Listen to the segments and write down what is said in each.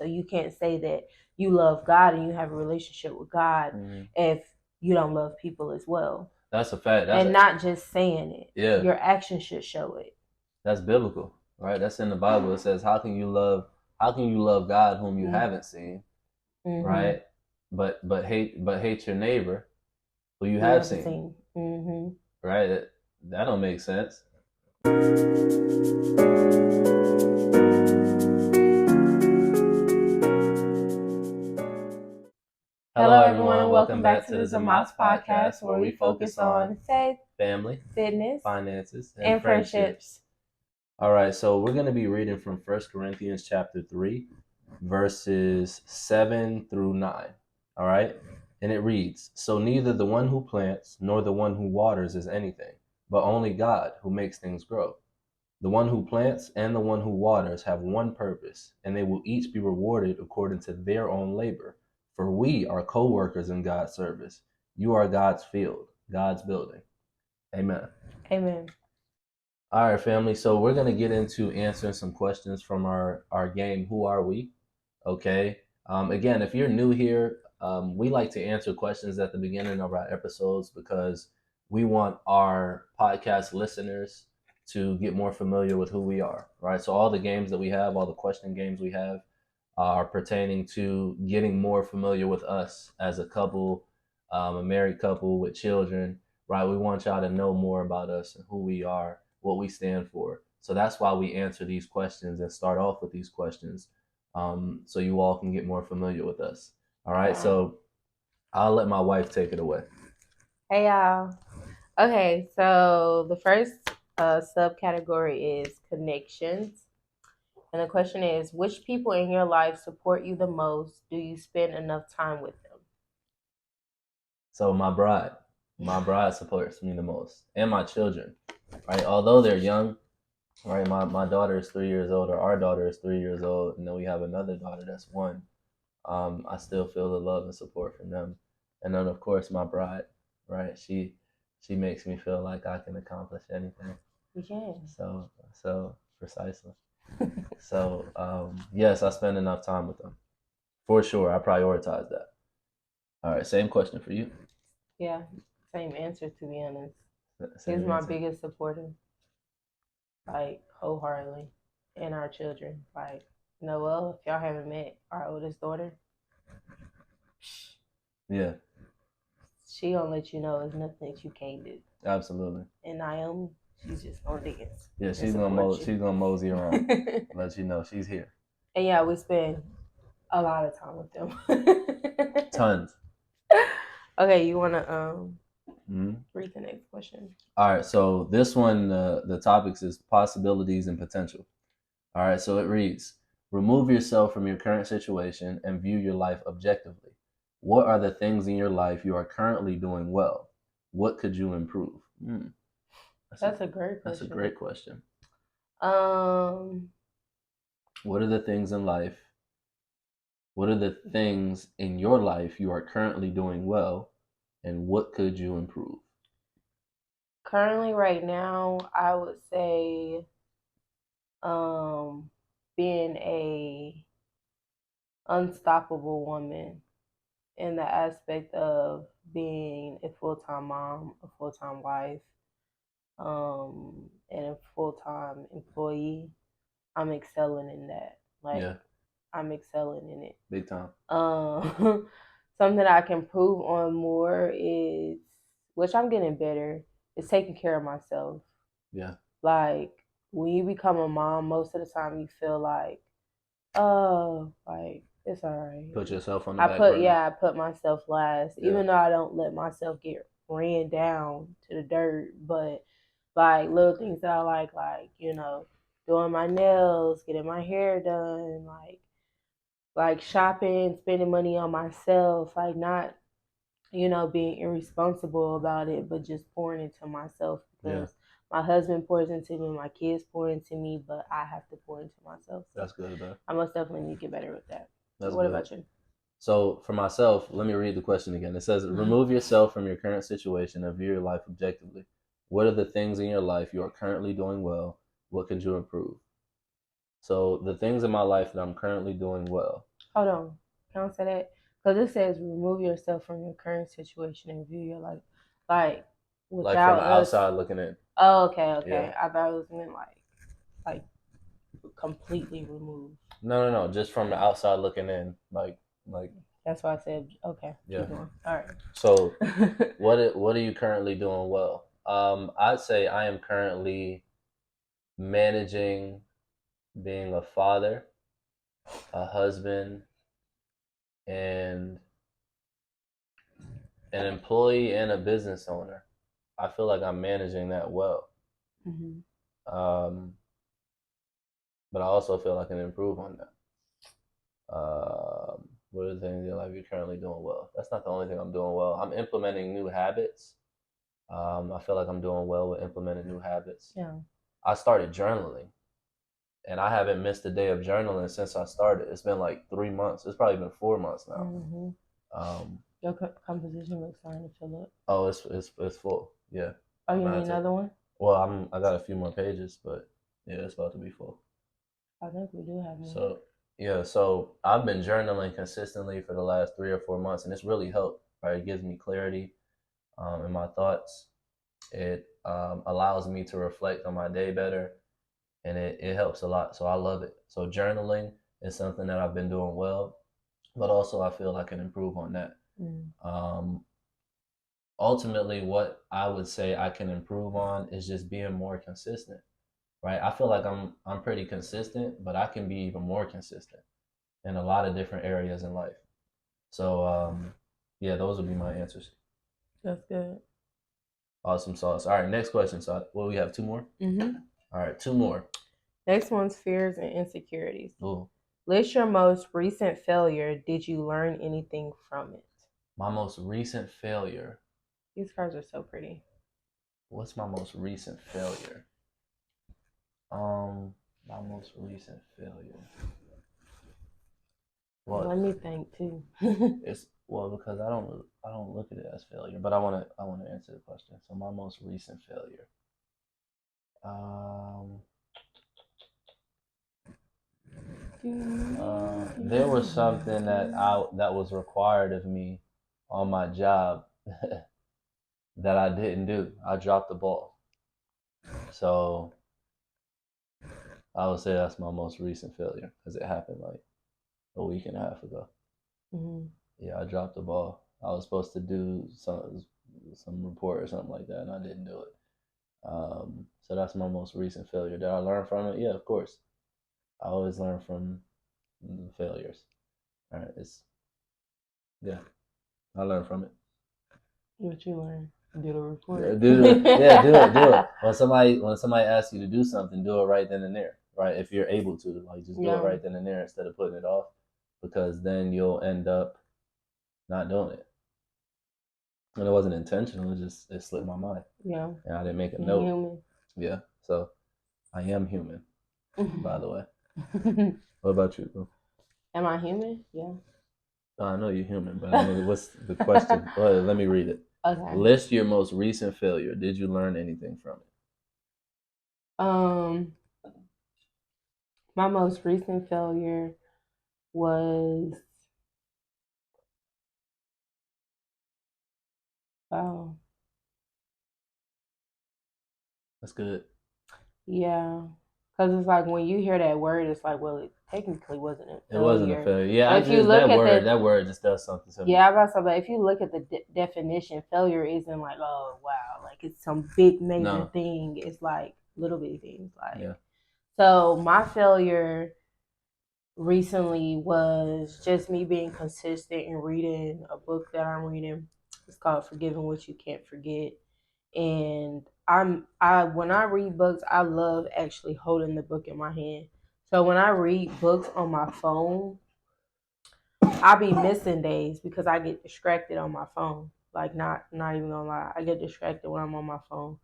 So you can't say that you love God and you have a relationship with God if you don't love people as well. That's a fact. Not just saying it. Yeah. Your actions should show it. That's biblical, right? That's in the Bible. It says, how can you love God whom you haven't seen? Right? But hate your neighbor who you have seen. Right? That don't make sense. Hello everyone, and welcome back to the Zamas podcast, where we focus on faith, family, fitness, finances, and friendships. All right, so we're going to be reading from 1 Corinthians chapter 3, verses 7 through 9. All right? And it reads, "So neither the one who plants nor the one who waters is anything, but only God who makes things grow. The one who plants and the one who waters have one purpose, and they will each be rewarded according to their own labor. For we are co-workers in God's service. You are God's field, God's building." Amen. Amen. All right, family. So we're going to get into answering some questions from our game, Who Are We? Okay. Again, if you're new here, we like to answer questions at the beginning of our episodes because we want our podcast listeners to get more familiar with who we are, right? So all the games that we have, all the question games we have are pertaining to getting more familiar with us as a couple, a married couple with children, right? We want y'all to know more about us and who we are, what we stand for. So that's why we answer these questions and start off with these questions, so you all can get more familiar with us. All right, so I'll let my wife take it away. Hey y'all. Okay, so the first subcategory is connections. And the question is, which people in your life support you the most? Do you spend enough time with them? So my bride supports me the most, and my children, right? Although they're young, right? My daughter is 3 years old, or our daughter is 3 years old, and then we have another daughter that's 1. I still feel the love and support from them. And then of course my bride, right? She makes me feel like I can accomplish anything. You can. So precisely. So yes, I spend enough time with them. For sure, I prioritize that. All right, same question for you. Yeah, same answer, to be honest. He's my biggest supporter, like wholeheartedly, and our children. Like Noelle, if y'all haven't met our oldest daughter, yeah, she gonna let you know there's nothing that you can't do. Absolutely. And Naomi, she's just gonna dance. Yeah, she's gonna mosey around, let you know she's here. And yeah, we spend a lot of time with them. Tons. Okay, you wanna read the next question? All right, so this one, the topics is possibilities and potential. All right, so it reads, remove yourself from your current situation and view your life objectively. What are the things in your life you are currently doing well? What could you improve? That's a great question. That's a great question. What are the things in life? What are the things in your life you are currently doing well, and what could you improve? Currently, right now, I would say being a unstoppable woman in the aspect of being a full-time mom, a full-time wife, and a full-time employee. I'm excelling in that. I'm excelling in it. Big time. Something I can improve on more is, which I'm getting better, is taking care of myself. Yeah. Like when you become a mom, most of the time you feel like, oh, like it's all right. Put yourself on the back burner. I put myself last, even though I don't let myself get ran down to the dirt. But like little things that I like, doing my nails, getting my hair done, like shopping, spending money on myself, like not, being irresponsible about it, but just pouring into myself because my husband pours into me, my kids pour into me, but I have to pour into myself. So that's good, though. I most definitely need to get better with that. That's what good. About you? So for myself, let me read the question again. It says, remove yourself from your current situation and view your life objectively. What are the things in your life you are currently doing well? What could you improve? So the things in my life that I'm currently doing well, Hold on. Can I say that? Because it says remove yourself from your current situation and view your life, like Like from without the us. outside looking in. Oh, okay, Yeah. okay. I thought it was meant like completely removed. No. Just from the outside looking in, like. That's why I said okay. Yeah. Keep going. All right. So, what are you currently doing well? I'd say I am currently managing being a father, a husband, and an employee and a business owner. I feel like I'm managing that well. Mm-hmm. But I also feel I can improve on that. What are the things in your life you're currently doing well? That's not the only thing I'm doing well. I'm implementing new habits. I feel like I'm doing well with implementing new habits. Yeah. I started journaling, and I haven't missed a day of journaling since I started. It's been like 3 months. It's probably been 4 months now. Mm-hmm. Your composition looks starting to fill up. Oh, it's full. Yeah. Oh, you need another one? Well, I got a few more pages, but yeah, it's about to be full. I think we do have more. So yeah, so I've been journaling consistently for the last 3 or 4 months, and it's really helped. Right, it gives me clarity in my thoughts. It allows me to reflect on my day better, and it helps a lot. So I love it. So journaling is something that I've been doing well, but also I feel I can improve on that. Ultimately, what I would say I can improve on is just being more consistent. Right, I feel like I'm pretty consistent, but I can be even more consistent in a lot of different areas in life. So yeah, those would be my answers. That's good. Awesome sauce. All right, next question. So, well, we have two more. Mm-hmm. All right, two more. Next one's fears and insecurities. Ooh. List your most recent failure. Did you learn anything from it? My most recent failure. These cards are so pretty. What's my most recent failure? My most recent failure. Well, let me think too. It's because I don't look at it as failure, but I wanna answer the question. So my most recent failure. There was something that was required of me on my job that I didn't do. I dropped the ball. So I would say that's my most recent failure because it happened like a week and a half ago. Mm-hmm. Yeah, I dropped the ball. I was supposed to do some report or something like that, and I didn't do it. So that's my most recent failure. Did I learn from it? Yeah, of course. I always learn from the failures. All right, yeah, I learned from it. What you learn? Do the report. Yeah, do it. When somebody asks you to do something, do it right then and there. Right, if you're able to, like, just do it right then and there instead of putting it off, because then you'll end up not doing it. And it wasn't intentional; it slipped my mind. Yeah, and I didn't make a note. Human. Yeah, so I am human. By the way, what about you? Am I human? Yeah. I know you're human, but I mean, what's the question? Well, let me read it. Okay. List your most recent failure. Did you learn anything from it? My most recent failure was That's good. Yeah. Because it's like when you hear that word, it's like, well, it technically wasn't a failure. It wasn't a failure. Yeah, if you look at that word just does something to me. Yeah, but if you look at the definition, failure isn't like, oh, wow, like it's some big major thing. It's like little bitty things. Like, yeah. So my failure recently was just me being consistent in reading a book that I'm reading. It's called Forgiving What You Can't Forget. And when I read books, I love actually holding the book in my hand. So when I read books on my phone, I'll be missing days because I get distracted on my phone. Like not even gonna lie, I get distracted when I'm on my phone.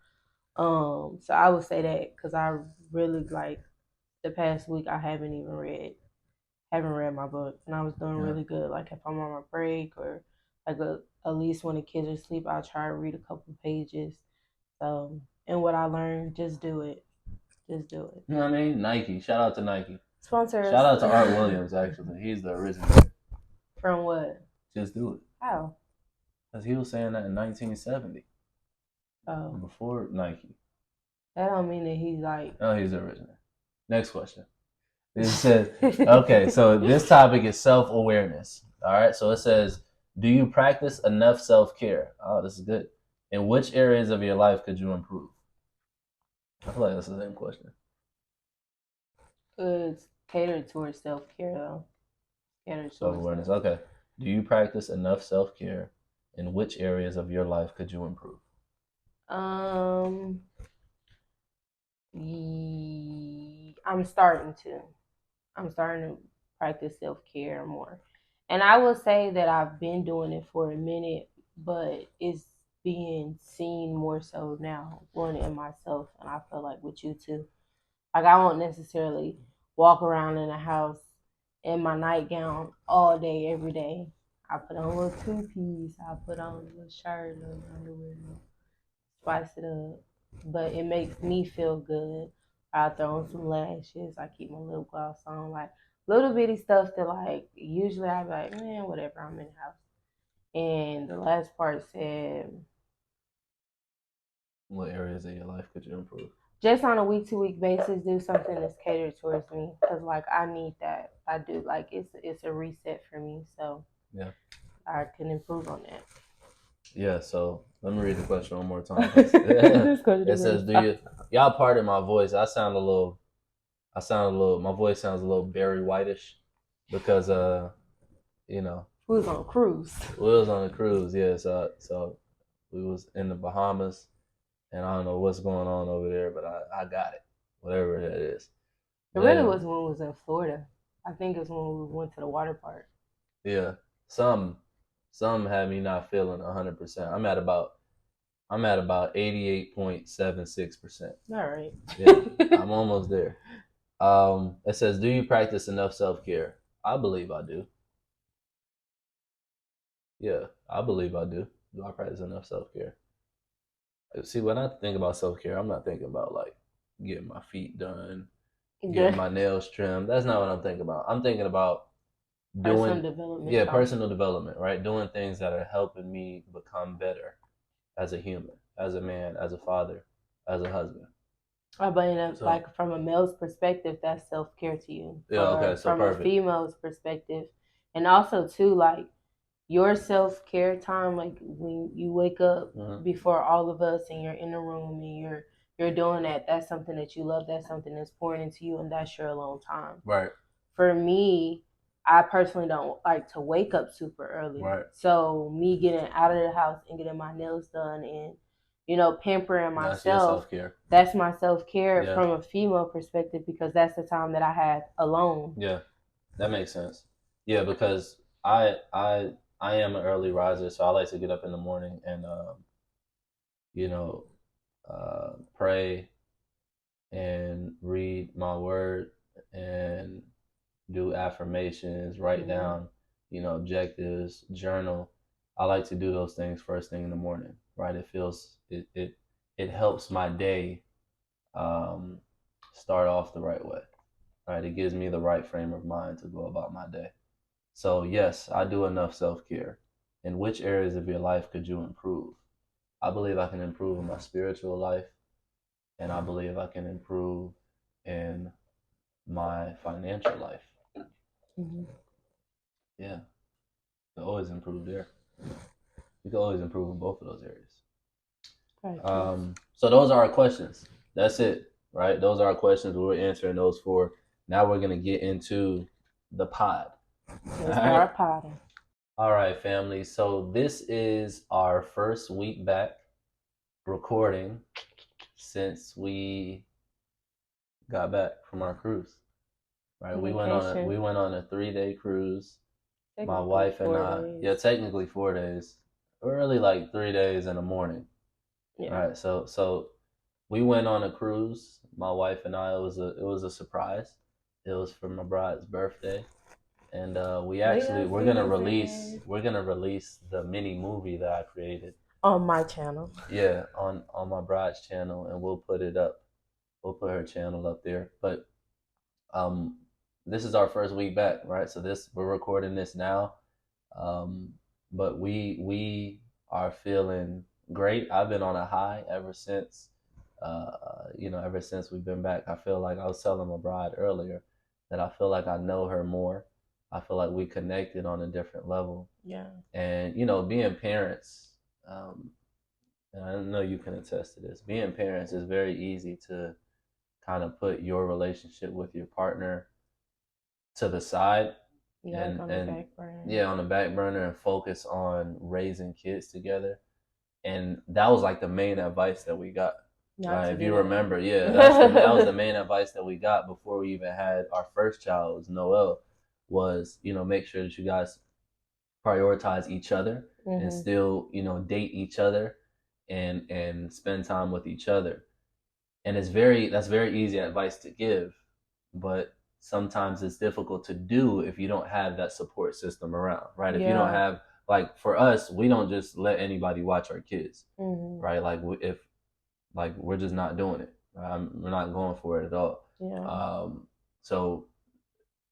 So I would say that because I really like the past week I haven't read my book, and I was doing really good. Like if I'm on my break or like at least when the kids are asleep, I'll try to read a couple pages. So, and what I learned, just do it. Just do it. You know what I mean? Nike. Shout out to Nike. Sponsor us. Shout out to Art Williams. Actually, he's the originator. From what? Just do it. How? Because he was saying that in 1970. Oh. Before Nike. That don't mean that he's like. Oh, he's the originator. Next question. It says, okay, so this topic is self-awareness. All right, so it says, do you practice enough self-care? Oh, this is good. In which areas of your life could you improve? I feel like that's the same question. It's catered towards self-care, though. Catered towards Self-awareness. Okay. Do you practice enough self-care? In which areas of your life could you improve? I'm starting to. I'm starting to practice self-care more. And I will say that I've been doing it for a minute, but it's being seen more so now, doing it in myself, and I feel like with you too. Like I won't necessarily walk around in the house in my nightgown all day, every day. I put on a little two-piece, I put on a little shirt, a little underwear, spice it up. But it makes me feel good. I throw on some lashes, I keep my lip gloss on, like little bitty stuff that like usually I'd be like, man, whatever, I'm in the house. And the last part said, what areas of your life could you improve? Just on a week-to-week basis, do something that's catered towards me, because like I need that. I do, like it's a reset for me, so yeah, I can improve on that. Yeah, so let me read the question one more time. It says, "Do you y'all pardon my voice? My voice sounds a little Barry Whitish because we was on a cruise. We was on a cruise, yeah. So we was in the Bahamas, and I don't know what's going on over there, but I got it, whatever that is. It really was when we was in Florida. I think it's when we went to the water park. Yeah, some had me not feeling 100%. I'm at about 88.76%. All right. Yeah, I'm almost there. It says, do you practice enough self-care? I believe I do. Yeah, I believe I do. Do I practice enough self-care? See, when I think about self-care, I'm not thinking about like getting my feet done, getting my nails trimmed. That's not what I'm thinking about. I'm thinking about doing personal development, right? Doing things that are helping me become better as a human, as a man, as a father, as a husband. But like from a male's perspective, that's self-care to you. From perfect. A female's perspective, and also too, like your self-care time, like when you wake up before all of us and you're in the room and you're doing that, that's something that you love, that's something that's pouring into you, and that's your alone time. Right. For me, I personally don't like to wake up super early. Right. So me getting out of the house and getting my nails done and pampering myself, that's your self-care. That's my self-care from a female perspective, because that's the time that I have alone. Yeah, that makes sense. Yeah, because I am an early riser, so I like to get up in the morning and pray and read my word and do affirmations, write down, objectives, journal. I like to do those things first thing in the morning, right? It helps my day start off the right way, right? It gives me the right frame of mind to go about my day. So yes, I do enough self-care. In which areas of your life could you improve? I believe I can improve in my spiritual life, and I believe I can improve in my financial life. Mm-hmm. Yeah, you can always improve there. You can always improve in both of those areas. Right. So those are our questions. That's it, right? Those are our questions. We were answering those four. Now we're gonna get into the pod. Let's start podding. All right, family. So this is our first week back recording since we got back from our cruise. Right, we went on a 3-day cruise. My wife and I, technically 4 days. Really like 3 days in the morning. Yeah. Right. So we went on a cruise. My wife and I. It was a surprise. It was for my bride's birthday, and we're gonna release the mini movie that I created on my channel. Yeah, on my bride's channel, and we'll put it up. We'll put her channel up there. But this is our first week back, right? So this we're recording this now, um, but we are feeling great. I've been on a high ever since, ever since we've been back. I feel like I was telling my bride earlier that I feel like I know her more. I feel like we connected on a different level, Yeah. and being parents. And I know you can attest to this. Being parents is very easy to kind of put your relationship with your partner to the side Yeah, like and on the and back burner. yeah, on the back burner and focus on raising kids together. And that was like the main advice that we got. Not Right, to if do you that. remember, yeah, that was the main advice that we got before we even had our first child, was Noel, was make sure that you guys prioritize each other and Mm-hmm. still date each other and spend time with each other. And that's very easy advice to give, but sometimes it's difficult to do if you don't have that support system around, right? If you don't Yeah. have, like, for us, we don't just let anybody watch our kids, Mm-hmm. right? Like, if like we're just not doing it, we're not going for it at all. Yeah. So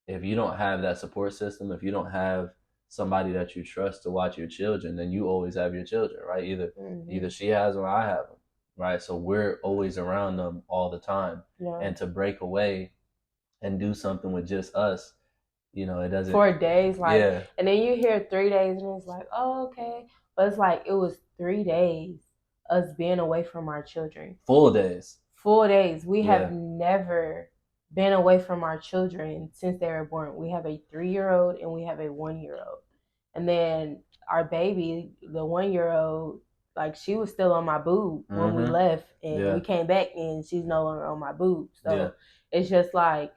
if you don't have that support system, if you don't have somebody that you trust to watch your children, then you always have your children, right? Either she has them or I have them, right? So we're always around them all the time. Yeah. And to break away and do something with just us, it doesn't. 4 days, like, Yeah, and then you hear 3 days, and it's like, oh, okay, but it's like it was 3 days us being away from our children. full days. Full days. We Yeah. have never been away from our children since they were born. We have a 3-year-old and we have a 1-year-old, and then our baby, the 1-year-old, like, she was still on my boob when we left, and Yeah. we came back and she's no longer on my boob. So Yeah. it's just like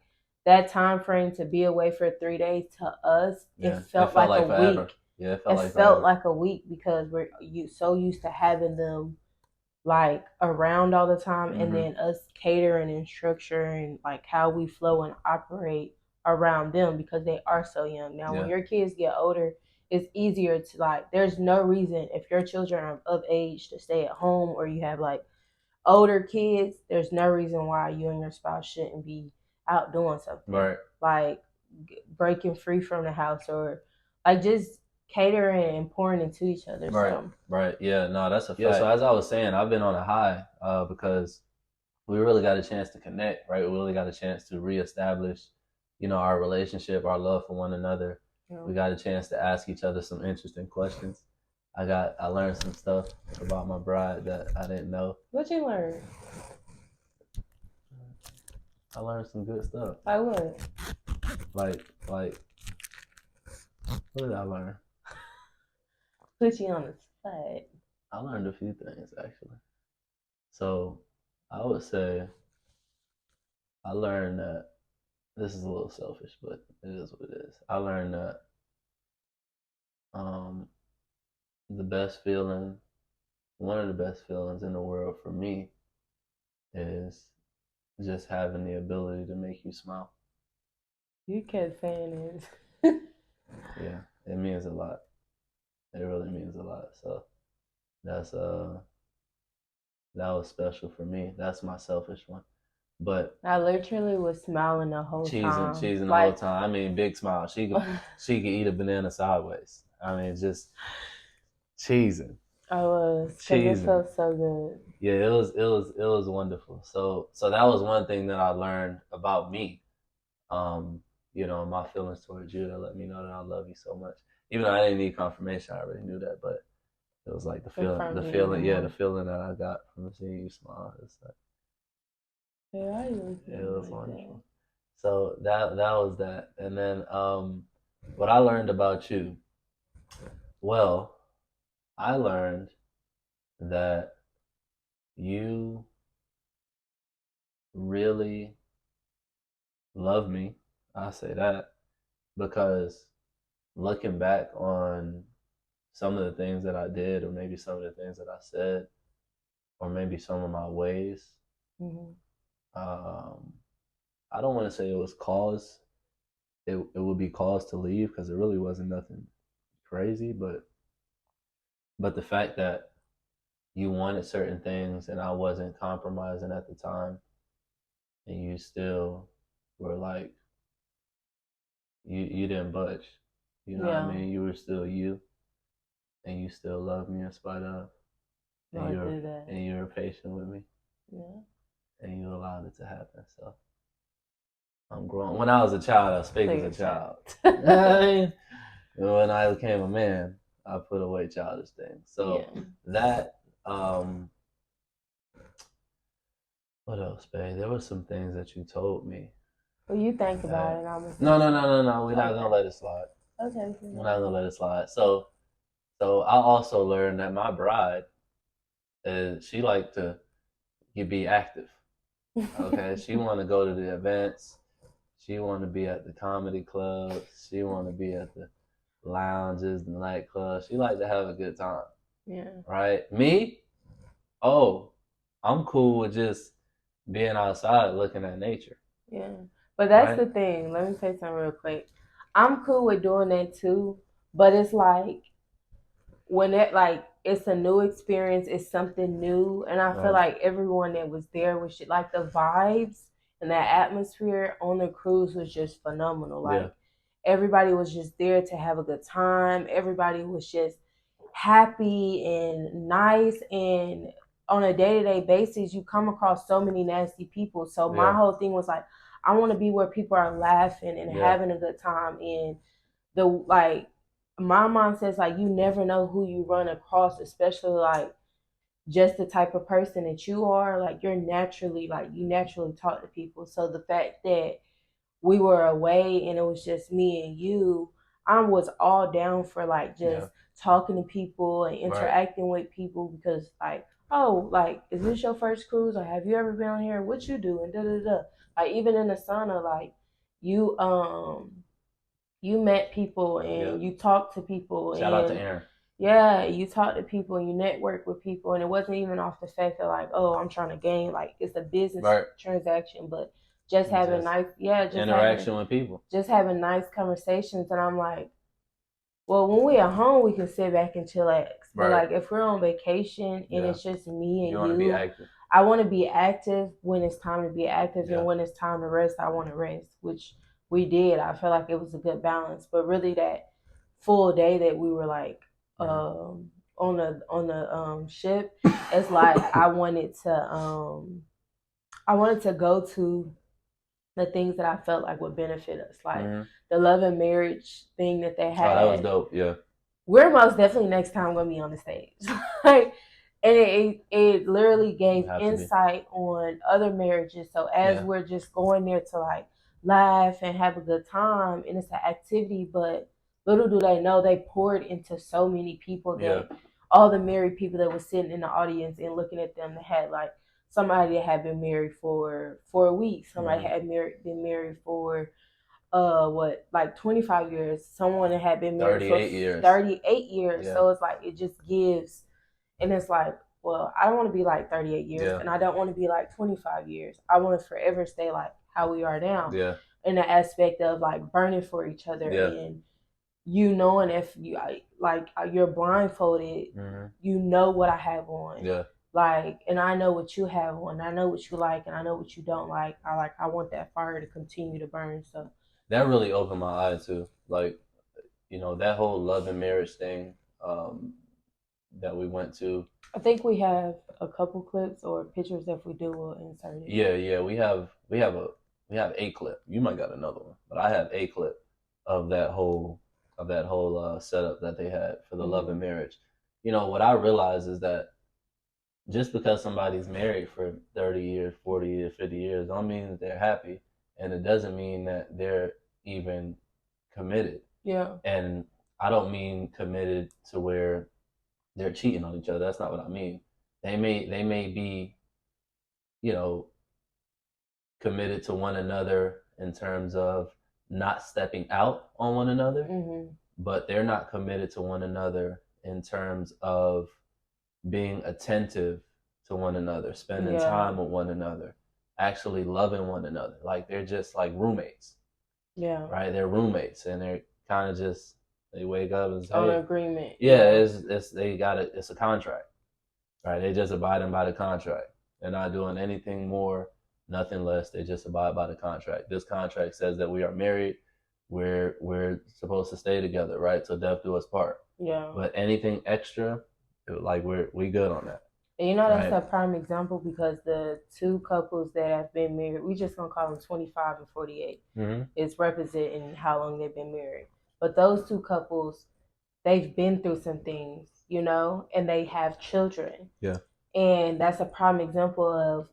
that time frame to be away for 3 days, to us, Yeah. it felt like a forever. week. Yeah, it It felt felt forever. like a week because we're so used to having them like around all the time, and then us catering and structuring like how we flow and operate around them because they are so young. Now, when Yeah. your kids get older, it's easier to, like, there's no reason, if your children are of age, to stay at home, or you have like older kids, there's no reason why you and your spouse shouldn't be out doing something. Right. Like breaking free from the house, or like just catering and pouring into each other. Right. So Right. Yeah. No, that's a fact. Yeah. So as I was saying, I've been on a high because we really got a chance to connect, right? We really got a chance to reestablish, our relationship, our love for one another. Yeah. We got a chance to ask each other some interesting questions. I learned some stuff about my bride that I didn't know. What you learn? I learned some good stuff. Like what? Like what did I learn? Put you on the spot. I learned a few things, actually. So I would say I learned that, this is a little selfish, but it is what it is. I learned that the best feeling, one of the best feelings in the world for me, is just having the ability to make you smile. You kept saying it. Yeah, it means a lot. It really means a lot. So that's that was special for me. That's my selfish one. But I literally was smiling the whole time. Cheesing the whole time. I mean, big smile. She could eat a banana sideways. I mean, just cheesing. I was, because it felt so good. Yeah, it was wonderful. So that was one thing that I learned about me. My feelings towards you, that let me know that I love you so much. Even though I didn't need confirmation, I already knew that, but it was like the feeling, the feeling that I got from seeing you smile. It's like, it was wonderful. So that was that. And then what I learned about you, well, I learned that you really love me. I say that because looking back on some of the things that I did, or maybe some of the things that I said, or maybe some of my ways, I don't want to say it was cause. It would be cause to leave, because it really wasn't nothing crazy, but the fact that you wanted certain things and I wasn't compromising at the time, and you still were like, you didn't budge. You know what I Yeah. mean? You were still you, and you still loved me in spite of, and I did that. you were patient with me, Yeah. and you allowed it to happen. So I'm grown. When I was a child, I spake as a child. When I became a man, I put away childish things. So Yeah. that what else, babe? There were some things that you told me. Well, you think about it. I'm gonna No, say no, no, something. no, no. We're not Okay. gonna let it slide. Okay. We're not gonna let it slide. So I also learned that my bride she liked to be active. Okay, she want to go to the events. She want to be at the comedy clubs. She want to be at the lounges, the nightclubs. She like to have a good time. Yeah. Right? Me? Oh, I'm cool with just being outside looking at nature. Yeah. But that's Right? the thing. Let me say something real quick. I'm cool with doing that too, but it's like when it like it's a new experience, it's something new, and I feel Right. like everyone that was there was shit. Like the vibes and that atmosphere on the cruise was just phenomenal. Like Yeah. everybody was just there to have a good time. Everybody was just happy and nice, and on a day-to-day basis you come across so many nasty people. So my Yeah. whole thing was like I want to be where people are laughing and Yeah. having a good time, and the like my mom says like you never know who you run across, especially like just the type of person that you are. Like you're naturally like you naturally talk to people. So the fact that we were away and it was just me and you, I was all down for like Yeah. just talking to people and Right. interacting with people because like, oh, like is this your first cruise or have you ever been on here? What you do and da da da. Like even in the sauna, like you you met people and Yeah. you talked to people Shout out to and Aaron. yeah, you talk to people and you network with people, and it wasn't even off the fact that like, oh, I'm trying to gain, like it's a business Right. transaction, but just having Just nice, yeah, just interaction having with people. just having nice conversations. And I'm like, well, when we're at home, we can sit back and chillax. But Right. like if we're on vacation and Yeah. it's just me You and want to be you, active. I want to be active when it's time to be active, Yeah. and when it's time to rest, I want to rest, which we did. I feel like it was a good balance. But really, that full day that we were like on the ship, it's like I wanted to go to the things that I felt like would benefit us, like the love and marriage thing that they had. Oh, that was dope. Yeah. We're most definitely next time gonna be on the stage. Like, and it literally gave insight on other marriages. So as we're just going there to like laugh and have a good time, and it's an activity, but little do they know they poured into so many people that all the married people that was sitting in the audience and looking at them that had like somebody that had been married for 4 weeks, somebody had been married for what like 25 years, someone that had been married 38 for years. 38 years. Yeah. So it's like it just gives, and it's like, well, I don't want to be like 38 years and I don't want to be like 25 years. I want to forever stay like how we are now. Yeah. In the aspect of like burning for each other and you knowing if you like you're blindfolded, you know what I have on. Yeah. Like, and I know what you have on. I know what you like, and I know what you don't like. I want that fire to continue to burn. So that really opened my eyes too. Like, you know, that whole love and marriage thing that we went to. I think we have a couple clips or pictures. If we do, we'll insert it. Yeah. We have a clip. You might got another one, but I have a clip of that whole setup that they had for the love and marriage. You know, what I realize is that just because somebody's married for 30 years, 40 years, 50 years, don't mean that they're happy. And it doesn't mean that they're even committed. Yeah. And I don't mean committed to where they're cheating on each other. That's not what I mean. They may be, you know, committed to one another in terms of not stepping out on one another, but they're not committed to one another in terms of being attentive to one another, spending time with one another, actually loving one another. Like they're just like roommates. Yeah. Right? They're roommates and they're kind of just they wake up and say on agreement. Yeah, it's they got it. It's a contract. Right? They just abiding by the contract. They're not doing anything more, nothing less. They just abide by the contract. This contract says that we are married. we're supposed to stay together, right? Till death do us part. Yeah. But anything extra, like we good on that. And you know, that's Right. a prime example because the two couples that have been married, we just gonna call them 25 and 48. Mm-hmm. It's representing how long they've been married. But those two couples, they've been through some things, you know, and they have children. Yeah. And that's a prime example of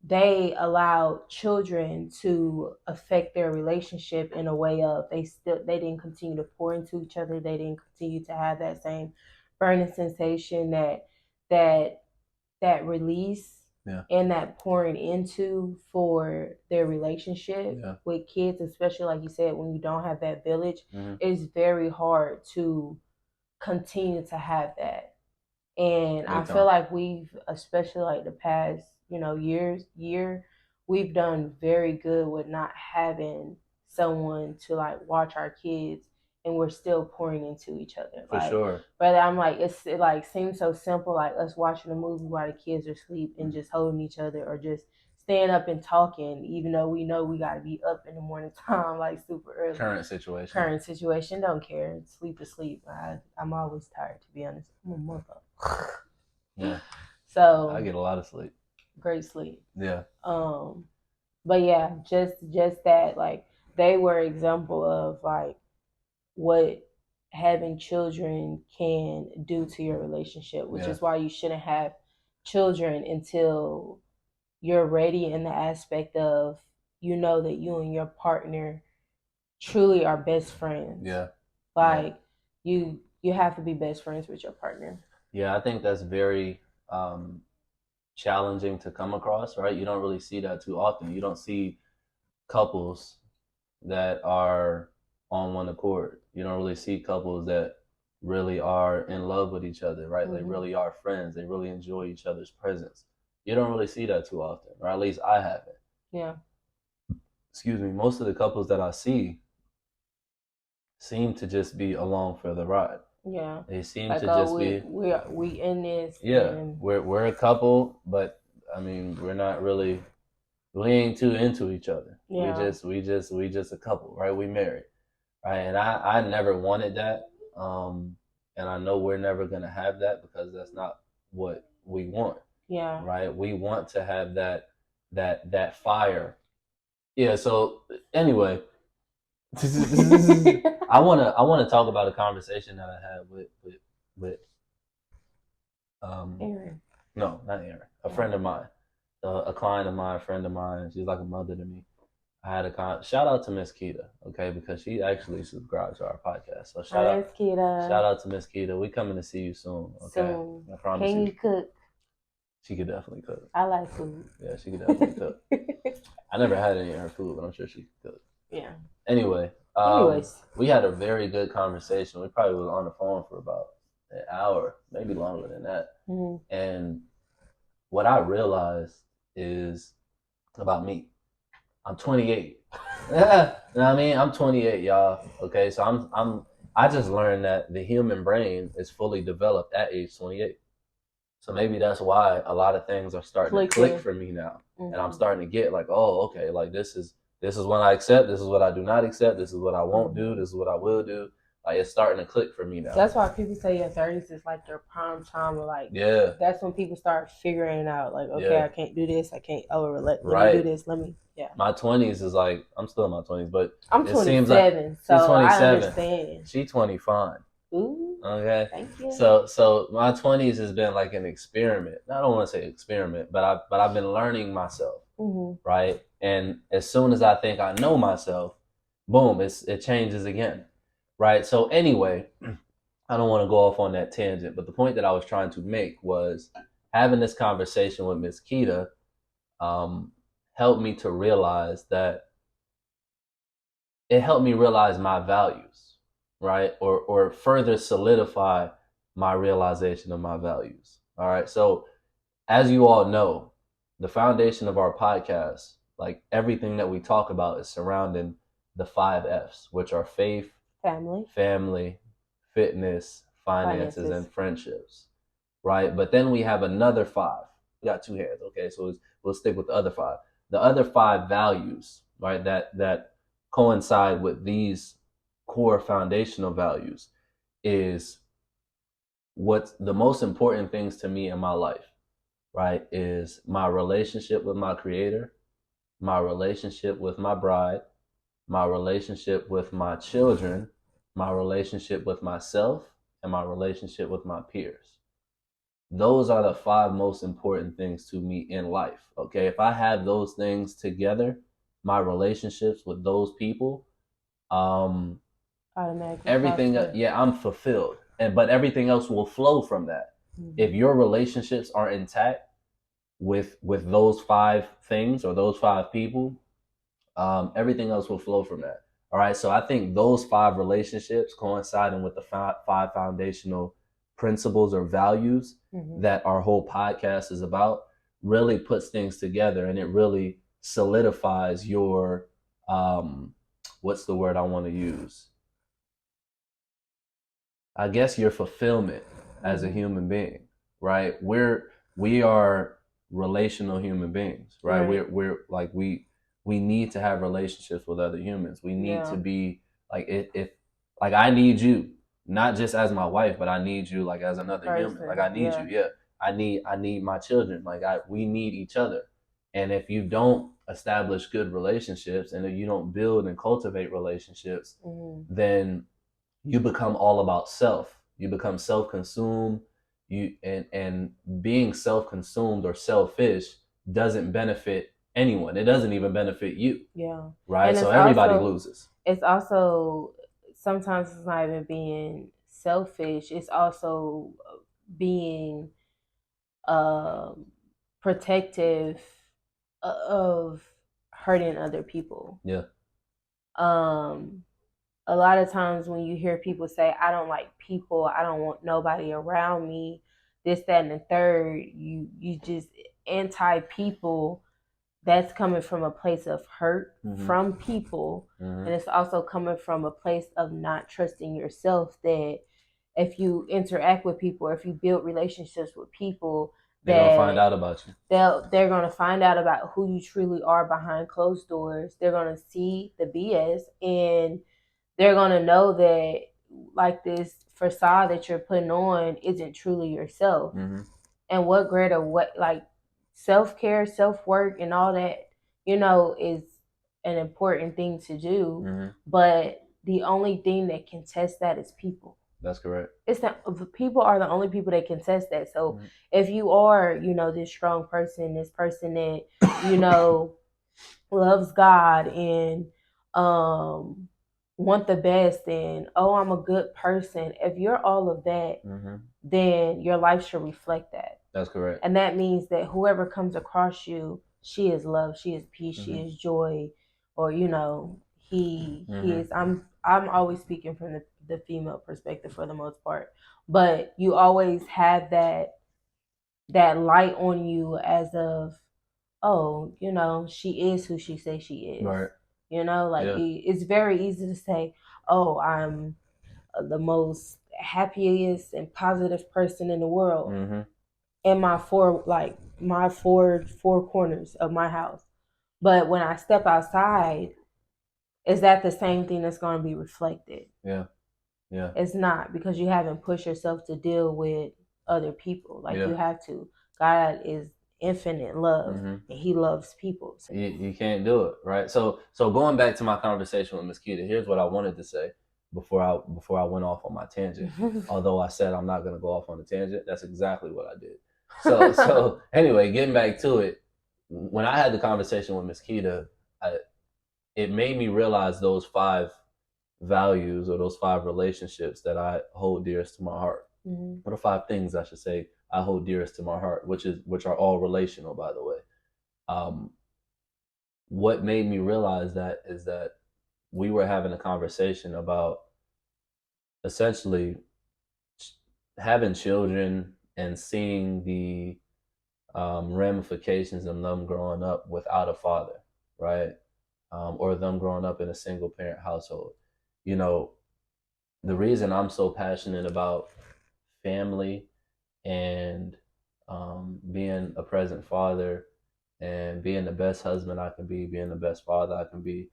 they allowed children to affect their relationship in a way of they didn't continue to pour into each other. They didn't continue to have that same burning sensation that that release, Yeah. and that pouring into for their relationship. Yeah. With kids, especially like you said, when you don't have that village, Mm-hmm. it's very hard to continue to have that. And I feel like we've, especially like the past, year, we've done very good with not having someone to like watch our kids, and we're still pouring into each other. For sure. But I'm like, it like seems so simple, like us watching a movie while the kids are asleep and just holding each other, or just staying up and talking, even though we know we gotta be up in the morning time, like super early. Current situation, Don't care. Sleep is sleep. I'm always tired, to be honest. I'm a mother. Yeah. So I get a lot of sleep. Great sleep. Yeah. But yeah, just that, like, they were example of like what having children can do to your relationship, which is why you shouldn't have children until you're ready in the aspect of that you and your partner truly are best friends. Yeah. Like you have to be best friends with your partner. Yeah, I think that's very challenging to come across, right? You don't really see that too often. You don't see couples that are on one accord. You don't really see couples that really are in love with each other, right? Mm-hmm. They really are friends. They really enjoy each other's presence. You don't really see that too often, or at least I haven't. Yeah. Excuse me. Most of the couples that I see seem to just be along for the ride. Yeah. They seem like, to just be we in this. Yeah. And we're a couple, but I mean, we're not really, we ain't too into each other. Yeah. We just a couple, right? We married. Right. And I never wanted that. And I know we're never gonna have that because that's not what we want. Yeah. Right. We want to have that fire. Yeah. So anyway, I wanna talk about a conversation that I had with Aaron. No, not Aaron. A friend of mine, a client of mine, a friend of mine. She's like a mother to me. I had a shout out to Miss Keita, okay, because she actually subscribed to our podcast. So shout out to Miss Keita. We coming to see you soon, okay? Soon. I promise you. Can you cook? She could definitely cook. I like food. Yeah, she could definitely cook. I never had any of her food, but I'm sure she could cook. Yeah. Anyway, we had a very good conversation. We probably was on the phone for about an hour, maybe longer than that. Mm-hmm. And what I realized is about me. I'm 28. You know what I mean? I'm 28, y'all. Okay, so I just learned that the human brain is fully developed at age 28. So maybe that's why a lot of things are starting to click for me now. Mm-hmm. And I'm starting to get like, oh, okay, like this is what I accept, this is what I do not accept, this is what I won't do, this is what I will do. Like it's starting to click for me now. That's why people say your 30s is like your prime time, or like that's when people start figuring it out. Like, okay, I can't do this, I can't let me do this. My 20s is like, I'm still in my 20s, but I'm 27, so she's 27. I understand. She's 25. Ooh, okay. Thank you. So my 20s has been like an experiment. I don't want to say experiment, but I've been learning myself, right? And as soon as I think I know myself, boom, it changes again. Right. So anyway, I don't want to go off on that tangent, but the point that I was trying to make was having this conversation with Miss Keita helped me to realize that it helped me realize my values, right? Or further solidify my realization of my values. All right. So as you all know, the foundation of our podcast, like everything that we talk about, is surrounding the 5 F's, which are faith, family, fitness, finances, and friendships, right? But then we have another 5. We got 2 hands, okay? So we'll stick with the other 5. The other 5 values, right? That coincide with these core foundational values is what's the most important things to me in my life, right? Is my relationship with my creator, my relationship with my bride, my relationship with my children, my relationship with myself, and my relationship with my peers. Those are the 5 most important things to me in life. Okay. If I have those things together, my relationships with those people, um, Automatically everything, prosper. yeah, I'm fulfilled. But everything else will flow from that. Mm-hmm. If your relationships are intact with those 5 things or those 5 people, everything else will flow from that. All right. So I think those 5 relationships coinciding with the 5 foundational principles or values that our whole podcast is about really puts things together, and it really solidifies your, what's the word I want to use? I guess your fulfillment as a human being, right? We are relational human beings, right? We're like we need to have relationships with other humans. We need to be like if like I need you, not just as my wife, but I need you like as another human. Like I need you, yeah. I need my children. Like we need each other. And if you don't establish good relationships and if you don't build and cultivate relationships, then you become all about self. You become self-consumed. And being self-consumed or selfish doesn't benefit anyone. It doesn't even benefit you. Yeah. Right. And so everybody loses. It's also sometimes it's not even being selfish. It's also being protective of hurting other people. Yeah. A lot of times when you hear people say, I don't like people, I don't want nobody around me, this, that, and the third, you just anti people, that's coming from a place of hurt from people. And it's also coming from a place of not trusting yourself, that if you interact with people, or if you build relationships with people, they're gonna find out about you. They're gonna find out about who you truly are behind closed doors. They're gonna see the BS, and they're gonna know that like this facade that you're putting on isn't truly yourself. And what greater, what like self-care, self-work, and all that, is an important thing to do. But the only thing that can test that is people. That's correct. It's not, people are the only people that can test that. So if you are, this strong person, this person that, loves God and want the best, and I'm a good person. If you're all of that, then your life should reflect that. That's correct. And that means that whoever comes across you, she is love, she is peace, she is joy, or he is. I'm always speaking from the female perspective for the most part, but you always have that light on you, as of, she is who she says she is. Right. It's very easy to say, oh, I'm the most happiest and positive person in the world in my four corners of my house. But when I step outside, is that the same thing that's going to be reflected? Yeah. It's not, because you haven't pushed yourself to deal with other people. You have to. God is infinite love, and he loves people. So you can't do it, right? So going back to my conversation with Ms. Keita, here's what I wanted to say before I went off on my tangent. Although I said I'm not going to go off on a tangent, that's exactly what I did. So anyway, getting back to it, when I had the conversation with Ms. Keita, it made me realize those 5 values, or those 5 relationships that I hold dearest to my heart. What are 5 things, I should say, I hold dearest to my heart, which are all relational, by the way. What made me realize that is that we were having a conversation about essentially having children and seeing the ramifications of them growing up without a father, right? Or them growing up in a single parent household. The reason I'm so passionate about family and being a present father and being the best husband I can be, being the best father I can be,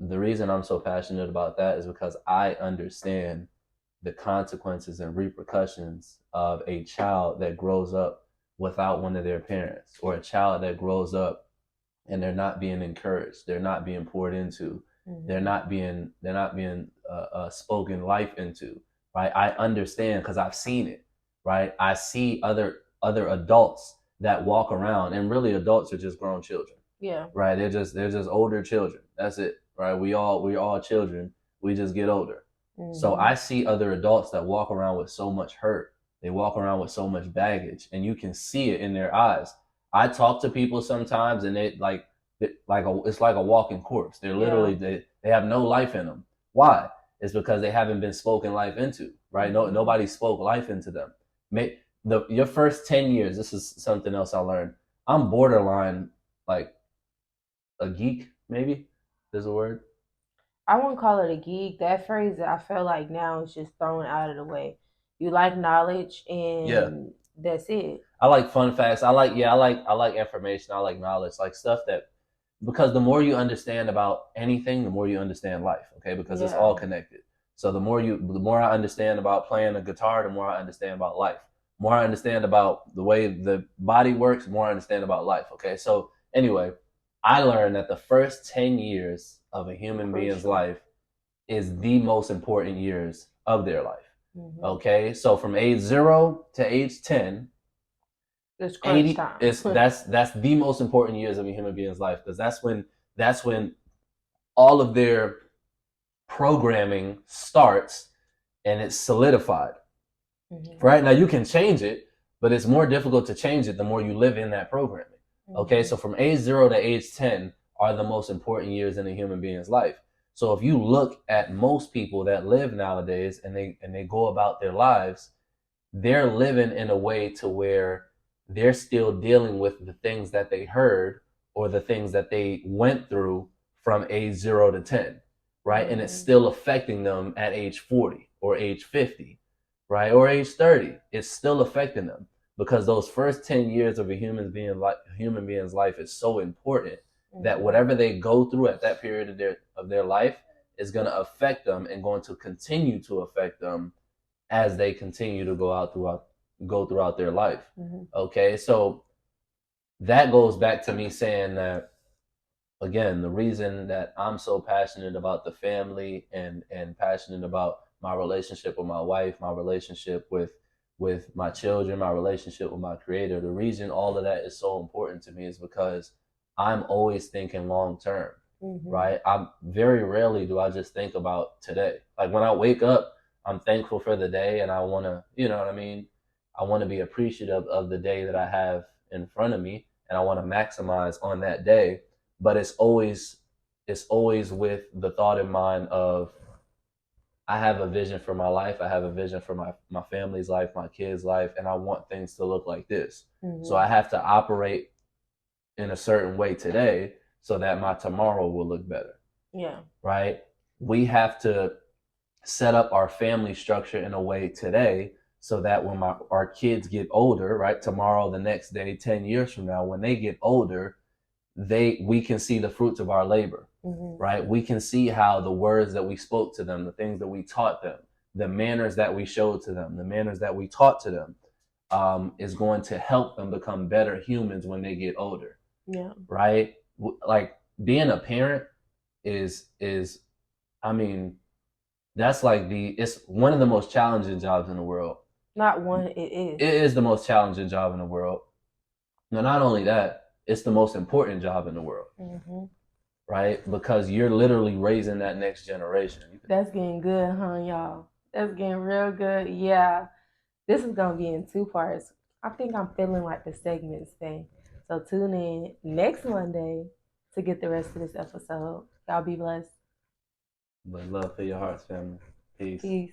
the reason I'm so passionate about that is because I understand the consequences and repercussions of a child that grows up without one of their parents, or a child that grows up and they're not being encouraged, they're not being poured into, they're not being spoken life into, right? I understand because I've seen it, right? I see other adults that walk around, and really adults are just grown children. Yeah. Right. They're just older children. That's it. Right. We're all children. We just get older. So I see other adults that walk around with so much hurt. They walk around with so much baggage, and you can see it in their eyes. I talk to people sometimes, and it's like a walking corpse. They're literally they have no life in them. Why? It's because they haven't been spoken life into. Right. No, nobody spoke life into them. Your first 10 years. This is something else I learned. I'm borderline like a geek, maybe there's a word. I wouldn't call it a geek. That phrase, I feel like now is just thrown out of the way. You like knowledge, Yeah, and that's it. I like fun facts. I like information. I like knowledge, like stuff that, because the more you understand about anything, the more you understand life. Okay, because it's all Yeah. connected. So the more I understand about playing a guitar, the more I understand about life. The more I understand about the way the body works, the more I understand about life. Okay, so anyway, I learned that the first 10 years of a human being's Crucial. life is the most important years of their life. Mm-hmm. Okay, so from age 0 to age 10, It's crunch 80 time. is that's the most important years of a human being's life, because that's when all of their programming starts and it's solidified. Right now you can change it, but it's more difficult to change it the more you live in that programming. Okay, so from age 0 to age 10 are the most important years in a human being's life. So if you look at most people that live nowadays, and they go about their lives, they're living in a way to where they're still dealing with the things that they heard or the things that they went through from age 0 to 10, right? And it's still affecting them at age 40 or age 50, right? Or age 30. It's still affecting them, because those first 10 years of a human being's life is so important that whatever they go through at that period of their life is going to affect them and going to continue to affect them as they continue to go throughout their life. Okay, so that goes back to me saying that, again, the reason that I'm so passionate about the family and passionate about my relationship with my wife, my relationship with my children, my relationship with my creator, the reason all of that is so important to me is because I'm always thinking long term. Right? I'm very rarely do I just think about today. Like when I wake up, I'm thankful for the day, and I want to, you know what I mean? I want to be appreciative of the day that I have in front of me, and I want to maximize on that day. But it's always with the thought in mind of, I have a vision for my life. I have a vision for my family's life, my kids' life, and I want things to look like this. So I have to operate in a certain way today so that my tomorrow will look better. Yeah. Right? We have to set up our family structure in a way today so that when our kids get older, right, tomorrow, the next day, 10 years from now, when they get older, we can see the fruits of our labor. Right? We can see how the words that we spoke to them, the things that we taught them, the manners that we showed to them, the manners that we taught to them, is going to help them become better humans when they get older. Yeah. Right? Like being a parent is I mean, that's like it's one of the most challenging jobs in the world. Not one, it is. It is the most challenging job in the world. No, not only that, it's the most important job in the world. Right? Because you're literally raising that next generation. That's getting good, huh, y'all? That's getting real good. Yeah. This is going to be in 2 parts. I think I'm feeling like the segments thing. So tune in next Monday to get the rest of this episode. Y'all be blessed. But love for your hearts, family. Peace. Peace.